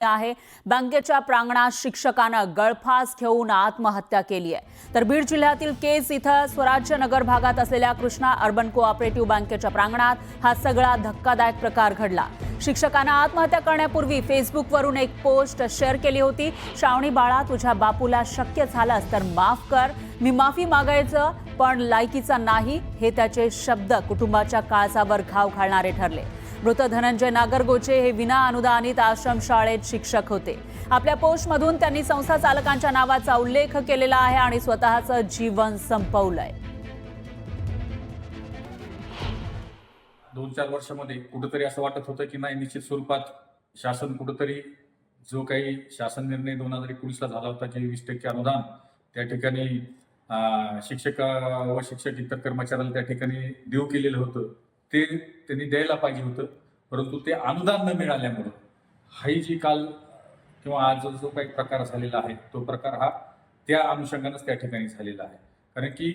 आहे। बँकेच्या प्रांगणात शिक्षकानं गळफास घेऊन आत्महत्या केली आहे। तर बीड जिल्ह्यातील केज इथं स्वराज्य नगर भागात असलेल्या कृष्णा अर्बन कोऑपरेटिव्ह बँकेच्या प्रांगणात हा सगळा धक्कादायक प्रकार घडला। शिक्षकानं आत्महत्या करण्यापूर्वी फेसबुकवरून एक पोस्ट शेअर केली होती। श्रावणी बाळा, तुझ्या बापूला शक्य झालंस तर माफ कर, मी माफी मागायचं पण लायकीचा नाही, हे त्याचे शब्द कुटुंबाच्या काळजावर घाव घालणारे ठरले। मृत धनंजय नागरगोचे हे विना अनुदानित आश्रमशाळेत शिक्षक होते। आपल्या पोस्टमधून त्यांनी संस्था चालकांच्या नावाचा उल्लेख केलेला आहे आणि स्वतःचं जीवन संपवलंय। 2-4 वर्षामध्ये कुठेतरी असं वाटत होतं की नाही, निश्चित स्वरूपात शासन कुठेतरी जो काही शासन निर्णय 2019 ला झाला होता की 20% अनुदान त्या ठिकाणी शिक्षक व शिक्षक इतर कर्मचाऱ्यांना त्या ठिकाणी देऊ केलेलं होतं, ते त्यांनी द्यायला पाहिजे होतं। परंतु ते अनुदान न मिळाल्यामुळे ही जी काल किंवा आज जो काही प्रकार झालेला आहे तो प्रकार हा त्या अनुषंगानेच त्या ठिकाणी झालेला आहे। कारण की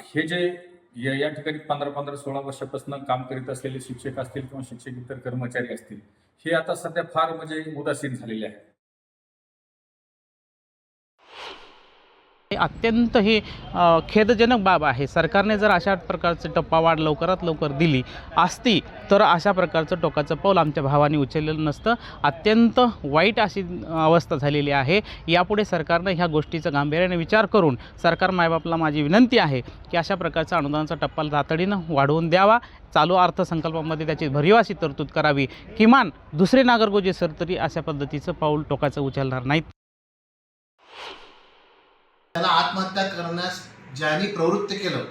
हे जे या ठिकाणी 15-16 वर्षापासून काम करीत असलेले शिक्षक असतील किंवा शिक्षक इतर कर्मचारी असतील, हे आता सध्या फार म्हणजे उदासीन झालेले आहेत। अत्यंत ही खेदजनक बाब आहे। सरकारने जर अशा प्रकारचं टप्पावाढ लवकरात लवकर दिली असती तर अशा प्रकारचं टोकाचं पाऊल आमच्या भावाने उचललेलं नसतं। अत्यंत वाईट अशी अवस्था झालेली आहे। यापुढे सरकारने ह्या गोष्टीचा गांभीर्याने विचार करून सरकार मायबापला माझी विनंती आहे की अशा प्रकारचा अनुदानाचा टप्पा तातडीनं वाढवून द्यावा। चालू अर्थसंकल्पामध्ये त्याची भरीव अशी तरतूद करावी। किमान दुसरे नागरगोजे सर तरी अशा पद्धतीचं पाऊल टोकाचं उचलणार नाहीत। त्याला आत्महत्या करण्यास ज्यांनी प्रवृत्त केलं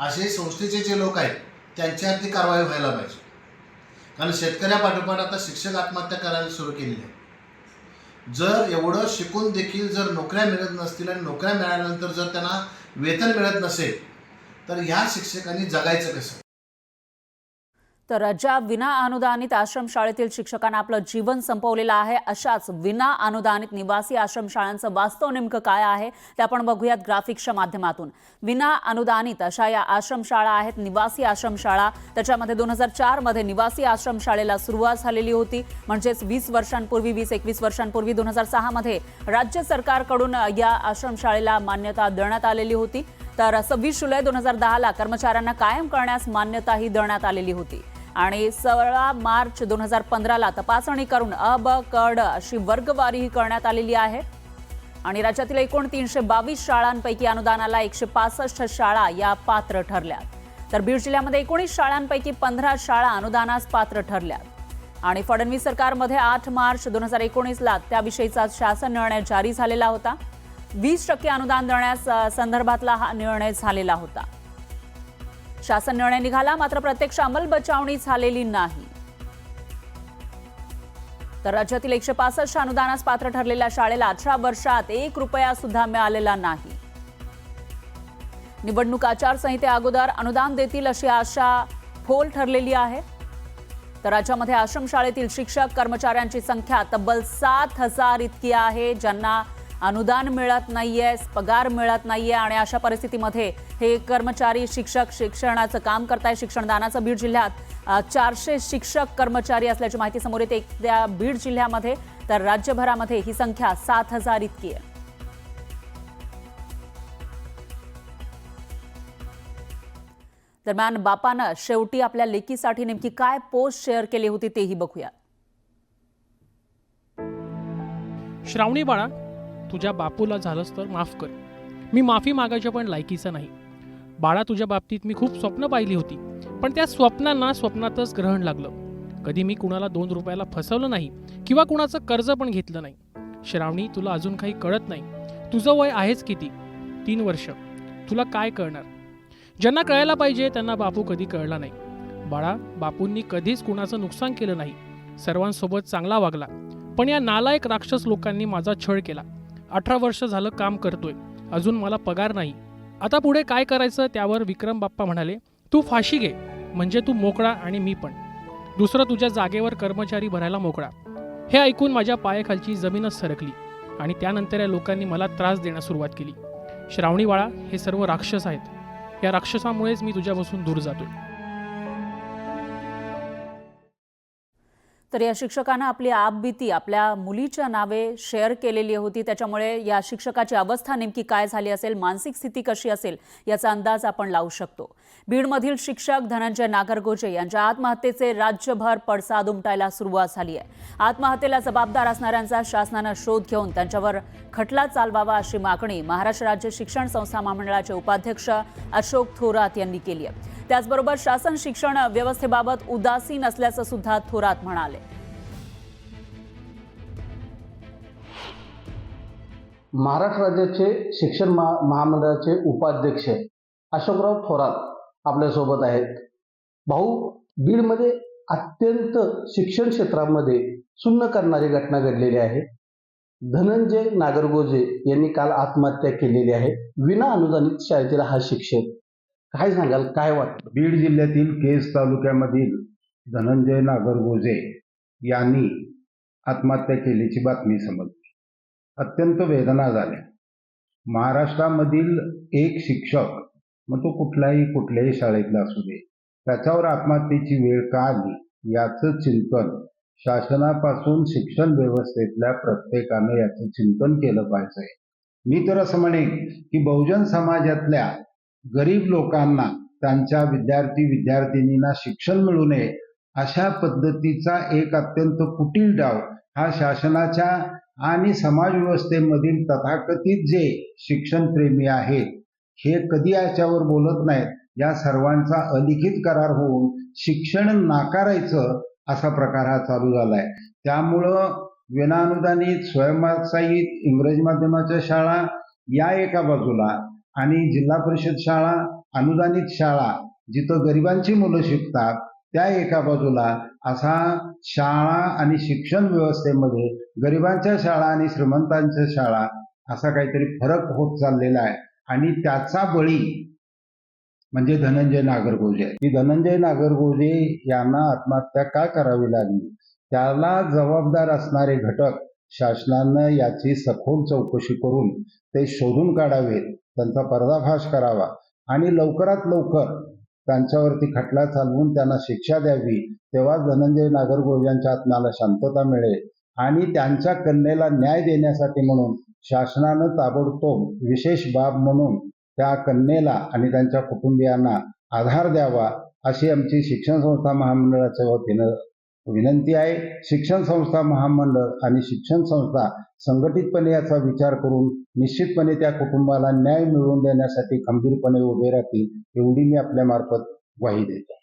असे संस्थेचे जे लोक आहेत त्यांच्यावरती कारवाई व्हायला पाहिजे। कारण शेतकऱ्यापाठोपाठ आता शिक्षक आत्महत्या करायला सुरू केलेली आहे। जर एवढं शिकून देखील जर नोकऱ्या मिळत नसतील आणि नोकऱ्या मिळाल्यानंतर जर त्यांना वेतन मिळत नसेल तर ह्या शिक्षकांनी जगायचं कसं? तर ज्या विना अनुदानित आश्रमशाळेतील शिक्षकांना आपलं जीवन संपवलेलं आहे, अशाच विना अनुदानित निवासी आश्रमशाळांचं वास्तव नेमकं काय आहे ते आपण बघूयात ग्राफिक्सच्या माध्यमातून। विना अनुदानित अशा या आश्रमशाळा आहेत, निवासी आश्रमशाळा। त्याच्यामध्ये 2004 मध्ये निवासी आश्रमशाळेला सुरुवात झालेली होती, म्हणजेच 20 वर्षांपूर्वी 20-21 वर्षांपूर्वी 2006 मध्ये राज्य सरकारकडून या आश्रमशाळेला मान्यता देण्यात आलेली होती। तर 26 जुलै 2010 ला कर्मचाऱ्यांना कायम करण्यास मान्यताही देण्यात आलेली होती आणि 16 मार्च 2015 ला तपासणी करून अ, ब, क, ड अशी वर्गवारीही करण्यात आलेली आहे। आणि राज्यातील एकूण 322 शाळांपैकी अनुदानाला 165 शाळा या पात्र ठरल्यात। तर बीड जिल्ह्यामध्ये 19 शाळांपैकी 15 शाळा अनुदानास पात्र ठरल्यात। आणि फडणवीस सरकारमध्ये 8 मार्च 2019 ला त्याविषयीचा शासन निर्णय जारी झालेला होता। 20% अनुदान देण्यास संदर्भातला हा निर्णय झालेला होता। शासन निर्णय निघाला, मात्र प्रत्यक्ष अंमलबजावणी झालेली नाही। तर राज्यातील 165 अनुदानास पात्र ठरलेल्या शाळेला 18 वर्षात 1 रुपया सुद्धा मिळालेला नाही। निवडणूक आचारसंहिते अगोदर अनुदान देतील अशी आशा फोल ठरलेली आहे। तर राज्यामध्ये आश्रमशाळेतील शिक्षक कर्मचाऱ्यांची संख्या तब्बल 7000 इतकी आहे, ज्यांना अनुदान मिळत नाहीये, पगार मिळत नाहीये। आणि अशा परिस्थितीमध्ये हे कर्मचारी शिक्षक शिक्षणाचं काम करतायत। शिक्षणदानाचं बीड जिल्ह्यात 400 शिक्षक कर्मचारी असल्याची माहिती समोर येते त्या बीड जिल्ह्यामध्ये। तर राज्यभरामध्ये ही संख्या 7000 इतकी आहे। दरम्यान बापानं शेवटी आपल्या लेकीसाठी नेमकी काय पोस्ट शेअर केली होती तेही बघूया। श्रावणी बाळा, तुझ्या बापूला झालंस तर माफ कर, मी माफी मागायच्या पण लायकीचा नाही। बाळा, तुझ्या बाबतीत मी खूप स्वप्न पाहिली होती, पण त्या स्वप्नांना स्वप्नातच ग्रहण लागलं। कधी मी कुणाला 2 रुपयाला फसवलं नाही किंवा कुणाचं कर्ज पण घेतलं नाही। श्रावणी, तुला अजून काही कळत नाही। तुझं वय आहेच किती? 3 वर्ष। तुला काय कळणार? ज्यांना कळायला पाहिजे त्यांना बापू कधी कळला नाही। बाळा, बापूंनी कधीच कुणाचं नुकसान केलं नाही, सर्वांसोबत चांगला वागला। पण या नालायक राक्षस लोकांनी माझा छळ केला। 18 वर्ष झालं काम करतोय, अजून मला पगार नाही। आता पुढे काय करायचं त्यावर विक्रम बाप्पा म्हणाले, तू फाशी घे, म्हणजे तू मोकळा आणि मी पण। दुसरं, तुझ्या जागेवर कर्मचारी भरायला मोकळा। हे ऐकून माझ्या पायाखालची जमीनच सरकली आणि त्यानंतर या लोकांनी मला त्रास देण्यास सुरुवात केली। श्रावणी बाळा, हे सर्व राक्षस आहेत। या राक्षसामुळेच मी तुझ्यापासून दूर जातोय। तर या शिक्षकानं आपली आपबीती आपल्या मुलीच्या नावे शेअर केलेली होती. त्याच्यामुळे या शिक्षकाची अवस्था नेमकी काय झाली असेल, मानसिक स्थिती कशी असेल याचा अंदाज आपण लावू शकतो. बीडमधील शिक्षक धनंजय नागरगोजे यांच्या आत्महत्येचे राज्यभर पडसाद उमटायला सुरुवात झाली आहे. आत्महत्येला जबाबदार असणाऱ्यांचा शासनानं शोध घेऊन त्यांच्यावर खटला चालवावा अशी मागणी महाराष्ट्र राज्य शिक्षण संस्था महामंडळाचे उपाध्यक्ष अशोक थोरात यांनी केली आहे. त्याचबरोबर शासन शिक्षण व्यवस्थेबाबत उदासीन असल्याचं सुद्धा थोरात म्हणाले. महाराष्ट्र राज्याचे शिक्षण महामंडळाचे उपाध्यक्ष अशोकराव थोरात आपल्यासोबत आहेत. भाऊ, बीडमध्ये अत्यंत शिक्षण क्षेत्रामध्ये सुन्न करणारी घटना घडलेली आहे. धनंजय नागरगोजे यांनी काल आत्महत्या केलेली आहे. विना अनुदानित शाळेतील हा शिक्षक. काय सांगाल, काय वाटतं? बीड जिल्ह्यातील केज तालुक्यामधील धनंजय नागरगोजे यांनी आत्महत्या केल्याची बातमी समजली. अत्यंत वेदना झाल्या. महाराष्ट्रामधील एक शिक्षक, मग तो कुठल्याही शाळेतला असू दे, त्याच्यावर आत्महत्येची वेळ का आली याचं चिंतन शासनापासून शिक्षण व्यवस्थेतल्या प्रत्येकानं याचं चिंतन केलं पाहिजे. मी तर असं म्हणेन की बहुजन समाजातल्या गरीब लोकांना, त्यांच्या विद्यार्थिनींना शिक्षण मिळू नये अशा पद्धतीचा एक अत्यंत कुटील डाव हा शासनाच्या आणि समाज व्यवस्थेमधील तथाकथित जे शिक्षणप्रेमी आहेत हे कधी याच्यावर बोलत नाहीत. या सर्वांचा अलिखित करार होऊन शिक्षण नाकारायचं असा प्रकार हा चालू झालाय. त्यामुळं विनाअनुदानित, स्वयंसाहित, इंग्रजी माध्यमाच्या शाळा या एका बाजूला आणि जिल्हा परिषद शाळा, अनुदानित शाळा जिथं गरिबांची मुलं शिकतात त्या एका बाजूला, असा शाळा आणि शिक्षण व्यवस्थेमध्ये गरिबांच्या शाळा आणि श्रीमंतांच्या शाळा असा काहीतरी फरक होत चाललेला आहे. आणि त्याचा बळी म्हणजे धनंजय नागरगोजे. की धनंजय नागरगोजे यांना आत्महत्या का करावी लागली, त्याला जबाबदार असणारे घटक शासनानं याची सखोल चौकशी करून ते शोधून काढावेत, त्यांचा पर्दाफाश करावा आणि लवकरात लवकर त्यांच्यावरती खटला चालवून त्यांना शिक्षा द्यावी. तेव्हा धनंजय नागरगोजेंच्या आत्म्याला शांतता मिळेल आणि त्यांच्या कन्येला न्याय देण्यासाठी म्हणून शासनानं ताबडतोब विशेष बाब म्हणून त्या कन्येला आणि त्यांच्या कुटुंबियांना आधार द्यावा अशी आमची शिक्षण संस्था महामंडळाच्या वतीनं विनंती आहे. शिक्षण संस्था महामंडळ आणि शिक्षण संस्था संघटितपणे याचा विचार करून निश्चितपणे त्या कुटुंबाला न्याय मिळवून देण्यासाठी खंबीरपणे उभे राहतील एवढी मी आपल्या मार्फत ग्वाही देतो.